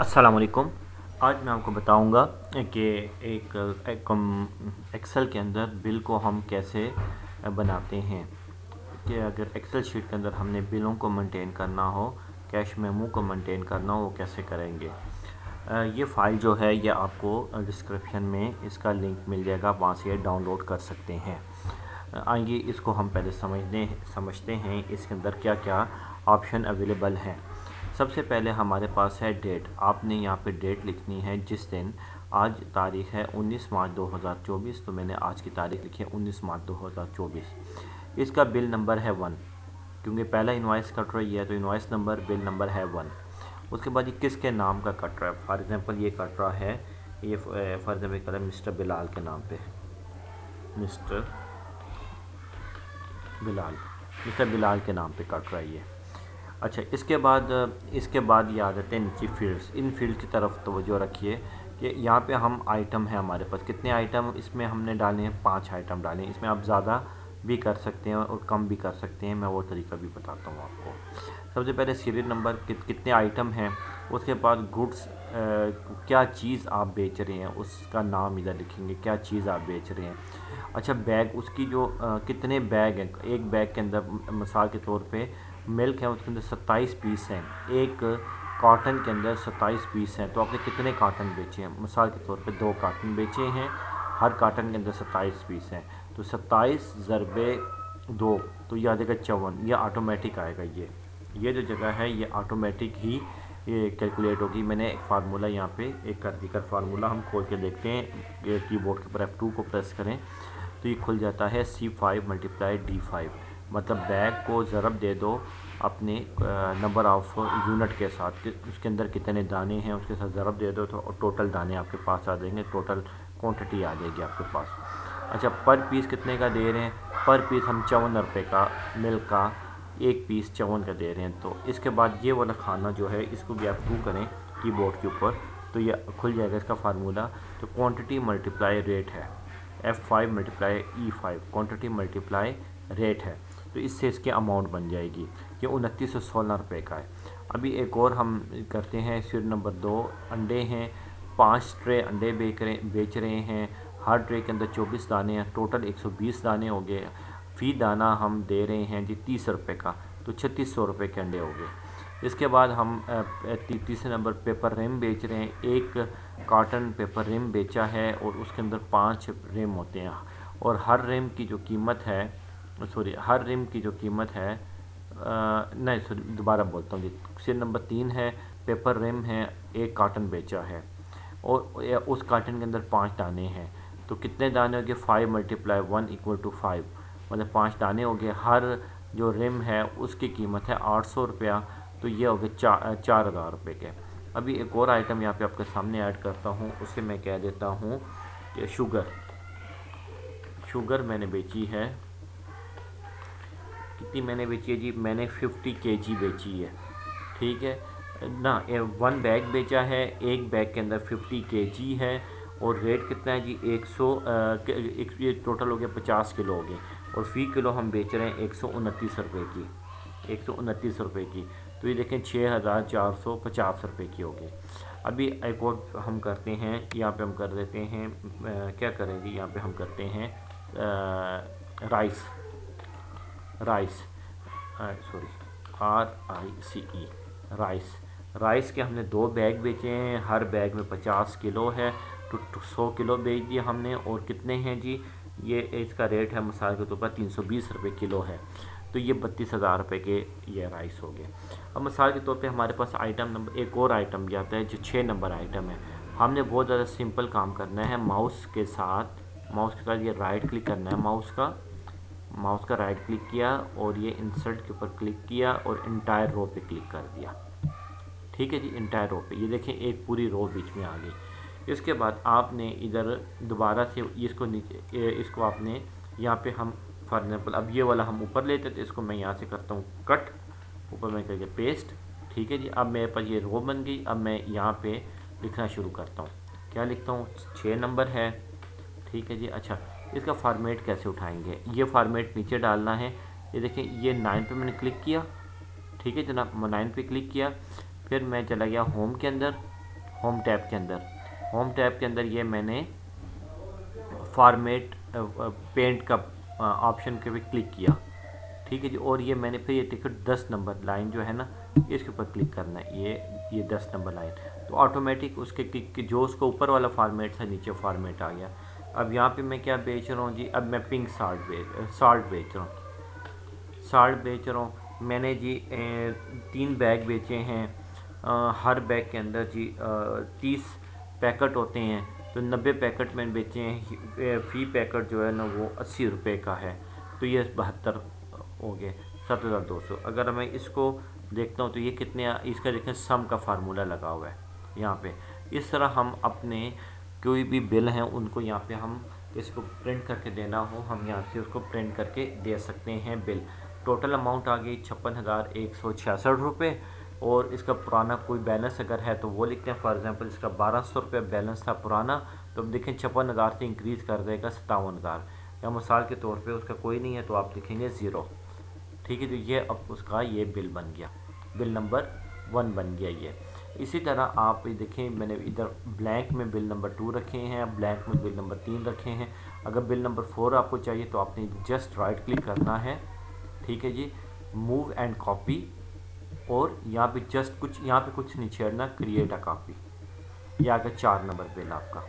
अस्सलाम वालेकुम। आज मैं आपको बताऊंगा कि एक एक्सेल के अंदर बिल को हम कैसे बनाते हैं। कि अगर एक्सेल शीट के अंदर हमने बिलों को मेंटेन करना हो, कैश मेमो को मेंटेन करना हो, वो कैसे करेंगे। ये फ़ाइल जो है ये आपको डिस्क्रिप्शन में इसका लिंक मिल जाएगा, वहाँ से ये डाउनलोड कर सकते हैं। आइए इसको हम पहले समझते हैं इसके अंदर क्या क्या ऑप्शन अवेलेबल हैं। सबसे पहले हमारे पास है डेट। आपने यहाँ पे डेट लिखनी है जिस दिन, आज तारीख है 19 मार्च 2024, तो मैंने आज की तारीख लिखी है 19 मार्च 2024। इसका बिल नंबर है 1, क्योंकि पहला इनवॉइस कट रही है तो इनवॉइस नंबर बिल नंबर है 1। उसके बाद ये किसके नाम का कट रहा है। फॉर एग्ज़ाम्पल ये कट रहा है, ये फॉर एग्जाम्पल मिस्टर बिलाल के नाम पे, मिस्टर बिलाल मिस्टर बिलाल के नाम पे कट रही है। अच्छा, इसके बाद ये आ जाते हैं नीचे फील्ड्स। इन फील्ड की तरफ तवज्जो रखिए कि यहाँ पे हम आइटम है, हमारे पास कितने आइटम इसमें हमने डाले हैं, 5 आइटम डाले हैं। इसमें आप ज़्यादा भी कर सकते हैं और कम भी कर सकते हैं, मैं वो तरीका भी बताता हूँ आपको। सबसे पहले सीरियल नंबर कितने आइटम हैं। उसके बाद गुड्स, क्या चीज़ आप बेच रहे हैं उसका नाम इधर लिखेंगे, क्या चीज़ आप बेच रहे हैं। अच्छा, बैग, उसकी जो कितने बैग हैं। एक बैग के अंदर मिसाल के तौर पे मिल्क है, उसके अंदर 27 पीस हैं। एक कॉटन के अंदर 27 पीस हैं, तो आपने कितने कॉटन बेचे हैं। मिसाल के तौर पे 2 कॉटन बेचे हैं, हर कॉटन के अंदर 27 पीस हैं, तो 27 ज़रबे 2, तो ये आ जाएगा 54। ये ऑटोमेटिक आएगा। ये जो जगह है ये ऑटोमेटिक ही ये कैलकुलेट होगी। मैंने एक फार्मूला यहाँ पे एक कर दिया, फार्मूला हम खोल के देखते हैं। कीबोर्ड के ऊपर F2 को प्रेस करें तो ये खुल जाता है C5 मल्टीप्लाई D5। मतलब बैग को ज़रब दे दो अपने नंबर ऑफ़ यूनिट के साथ कि उसके अंदर कितने दाने हैं, उसके साथ ज़रब दे दो तो टोटल दाने आपके पास आ जाएंगे, टोटल क्वांटिटी आ जाएगी आपके पास। अच्छा, पर पीस कितने का दे रहे हैं। पर पीस हम 54 रुपये का मिल्क का एक पीस 54 का दे रहे हैं। तो इसके बाद ये वाला खाना जो है इसको भी आप F2 करें कीबोर्ड के ऊपर तो ये खुल जाएगा इसका फार्मूला। तो क्वांटिटी मल्टीप्लाई रेट है, F5 multiply E5, quantity multiply rate है, तो इससे इसकी अमाउंट बन जाएगी। ये 2916 रुपये का है। अभी एक और हम करते हैं, सीरियल नंबर 2। अंडे हैं, 5 ट्रे अंडे बेच रहे हैं, हर ट्रे के अंदर 24 दाने हैं, टोटल 120 दाने हो गए। फ़ी दाना हम दे रहे हैं जी 30 रुपये का, तो 3600 रुपये के अंडे हो गए। इसके बाद हम तीसरे नंबर पेपर रिम बेच रहे हैं। एक कॉटन पेपर रिम बेचा है और उसके अंदर 5 रिम होते हैं, और हर रिम की जो कीमत है, हर रिम की जो कीमत है, नहीं सॉरी दोबारा बोलता हूँ जी। सीरियल नंबर 3 है, पेपर रिम है, एक कॉटन बेचा है और उस कॉटन के अंदर 5 दाने हैं, तो कितने दाने हो गए, 5 मल्टीप्लाई 1 इक्वल टू 5, मतलब 5 दाने हो गए। हर जो रिम है उसकी कीमत है 800 रुपया, तो ये हो गए 4000 रुपये के। अभी एक और आइटम यहाँ पे आपके सामने ऐड करता हूँ, उसे मैं कह देता हूँ कि शुगर मैंने बेची है। कितनी मैंने बेची है जी, मैंने 50 kg बेची है, ठीक है ना। 1 बैग बेचा है, एक बैग के अंदर 50 kg है, और रेट कितना है जी 100, ये टोटल हो गया 50 किलो हो गए, और फ़ी किलो हम बेच रहे हैं 129 रुपये की, 129 रुपये की। तो ये देखें 6450 रुपये की हो गई। अभी एक और हम करते हैं, यहाँ पे हम कर देते हैं, क्या करें जी, यहाँ पे हम करते हैं rice sorry RICE rice. Rice के हमने 2 बैग बेचे हैं, हर बैग में 50 किलो है, तो 100 किलो बेच दिए हमने। और कितने हैं जी, ये इसका रेट है मिसाल के तौर पर 320 रुपये किलो है, तो ये 32,000 रुपये के ये राइस हो गए। अब मिसाल के तौर पे हमारे पास आइटम नंबर, एक और आइटम भी आता है जो 6 नंबर आइटम है। हमने बहुत ज़्यादा सिंपल काम करना है। माउस के साथ ये राइट क्लिक करना है, माउस का राइट क्लिक किया और ये इंसर्ट के ऊपर क्लिक किया और इंटायर रो पे क्लिक कर दिया, ठीक है जी। इंटायर रो पे ये देखें एक पूरी रो बीच में आ गई। इसके बाद आपने इधर दोबारा से इसको नीचे, इसको आपने यहाँ पे हम फॉर एग्जाम्पल अब ये वाला हम ऊपर लेते तो इसको मैं यहाँ से करता हूँ कट, ऊपर मैं करके पेस्ट, ठीक है जी। अब मेरे पास ये रो बन गई। अब मैं यहाँ पे लिखना शुरू करता हूँ, क्या लिखता हूँ, 6 नंबर है, ठीक है जी। अच्छा, इसका फॉर्मेट कैसे उठाएंगे, ये फॉर्मेट नीचे डालना है। ये देखें ये 9 पे मैंने क्लिक किया, ठीक है जनाब, 9 पे क्लिक किया, फिर मैं चला गया होम के अंदर, होम टैब के अंदर, होम टैब के अंदर ये मैंने फॉर्मेट पेंट का ऑप्शन के पे क्लिक किया, ठीक है जी। और ये मैंने फिर ये टिकट 10 नंबर लाइन जो है ना, इसके ऊपर क्लिक करना है, ये 10 नंबर लाइन, तो ऑटोमेटिक उसके क्लिक जो उसको ऊपर वाला फॉर्मेट था नीचे फॉर्मेट आ गया। अब यहाँ पे मैं क्या बेच रहा हूँ जी, अब मैं पिंक साल्ट बेच रहा हूँ, साल्ट बेच रहा हूँ मैंने जी 3 बैग बेचे हैं। हर बैग के अंदर जी 30 पैकेट होते हैं, तो 90 पैकेट मैंने बेचे हैं। फी पैकेट जो है ना वो 80 रुपये का है, तो ये 72 हो गए, 7,200। अगर मैं इसको देखता हूँ तो ये कितने, इसका देखें सम का फार्मूला लगा हुआ है यहाँ पे। इस तरह हम अपने कोई भी बिल हैं उनको यहाँ पे हम इसको प्रिंट करके देना हो, हम यहाँ से उसको प्रिंट करके दे सकते हैं बिल। टोटल अमाउंट आ गई 56,166 रुपये। और इसका पुराना कोई बैलेंस अगर है तो वो लिखते हैं। फॉर एग्जांपल इसका 1,200 रुपये बैलेंस था पुराना, तो अब देखें 56,000 से इंक्रीज़ कर देगा 57,000, या मिसाल के तौर पे उसका कोई नहीं है तो आप लिखेंगे 0, ठीक है। तो ये अब उसका ये बिल बन गया, बिल नंबर 1 बन गया ये। इसी तरह आप ये देखें मैंने इधर ब्लैंक में बिल नंबर 2 रखे हैं, ब्लैंक में बिल नंबर 3 रखे हैं। अगर बिल नंबर 4 आपको चाहिए तो आपने जस्ट राइट क्लिक करना है, ठीक है जी, मूव एंड कॉपी, और यहाँ पे जस्ट कुछ यहाँ पे कुछ नहीं छेड़ना, क्रिएट अ कॉपी। ये आ गया 4 नंबर बिल आपका,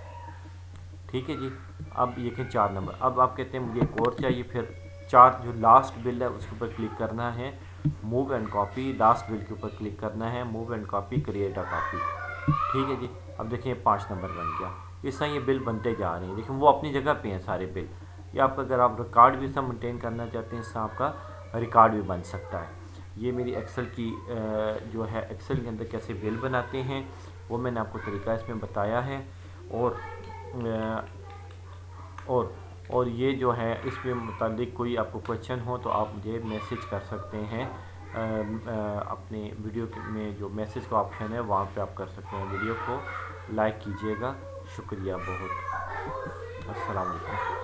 ठीक है जी। अब ये कि 4 नंबर, अब आप कहते हैं मुझे एक और चाहिए, फिर 4 जो लास्ट बिल है उसके ऊपर क्लिक करना है, move and copy, last bill के ऊपर क्लिक करना है, move and copy, create a copy, ठीक है जी। अब देखिए 5 नंबर बन गया। इस तरह ये बिल बनते जा रहे हैं, देखिए वो अपनी जगह पे हैं सारे बिल। या आपका अगर आप रिकॉर्ड भी सब मेंटेन करना चाहते हैं, इससे आपका रिकॉर्ड भी बन सकता है। ये मेरी एक्सेल की जो है एक्सेल के अंदर कैसे बिल बनाते हैं वो मैंने आपको तरीका इसमें बताया है। और ये जो है इसमें मुतालिक कोई आपको क्वेश्चन हो तो आप मुझे मैसेज कर सकते हैं। अपने वीडियो में जो मैसेज का ऑप्शन है वहाँ पे आप कर सकते हैं। वीडियो को लाइक कीजिएगा। शुक्रिया बहुत। अस्सलाम वालेकुम।